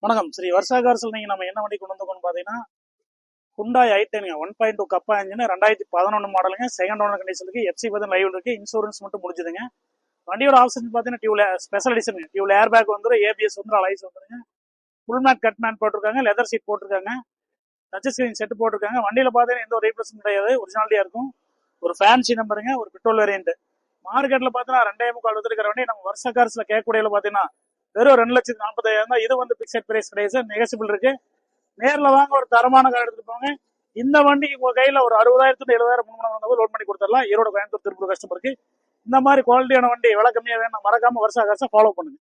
வணக்கம். ஸ்ரீ வருஷா கார்ஸ்ல நீங்க நம்ம என்ன வண்டி கொண்டு வந்தோம்னு பாத்தீங்கன்னா Hyundai i10 1.2 கப்பா இன்ஜின் 2011 மாடலுங்க. செகண்ட் ஓனர் கண்டிஷனுக்கு எஃப்சி பார்த்தீங்கன்னா லைவ் இருக்கு. இன்சூரன்ஸ் மட்டும் முடிஞ்சுதுங்க. வண்டியோட ஆப்ஷன் பாத்தீங்கன்னா டியூல ஸ்பெஷல் எடிஷன் டியூல ஏர் பேக் வந்துடும், ஏபிஎஸ் வந்துடும், அலைஸ் வந்துருங்க. ஃபுல் மேட் கட் மேட் போட்டிருக்காங்க, லெதர் சீட் போட்டிருக்காங்க, டச் ஸ்கிரீன் செட் போட்டிருக்காங்க. வண்டியில பாத்தீங்கன்னா எந்த ஒரு ரீப்ளேஸ்மெண்ட் கிடையாது, ஒரிஜினாலிட்டியா இருக்கும். ஒரு ஃபேன்சி நம்பருங்க, ஒரு பெட்ரோல் வேரியன்ட். மார்க்கெட்ல பாத்தீங்கன்னா 2.25 வந்துருக்கிற வண்டி நம்ம வருஷ கார்ஸ்ல கேட்கக்கூடியல பாத்தீங்கன்னா வெறும் 2,40,000 தான். இது வந்து பிக்சட் பிரைஸ் கிடையாது, நெகசிபிள் இருக்கு. நேர்ல வாங்க, ஒரு தரமான கார் எடுத்துட்டு போங்க. இந்த வண்டிக்கு உங்க கையில ஒரு 60,000 70,000 முன்னாடி லோட் பண்ணி கொடுத்துடலாம். ஈரோடு, கோயம்புத்தூர், திருப்பூர் கஸ்டமருக்கு இந்த மாதிரி குவாலிட்டியான வண்டி விலை கம்மியா வேணும், மறக்காம வருஷா காசை ஃபாலோ பண்ணுங்க.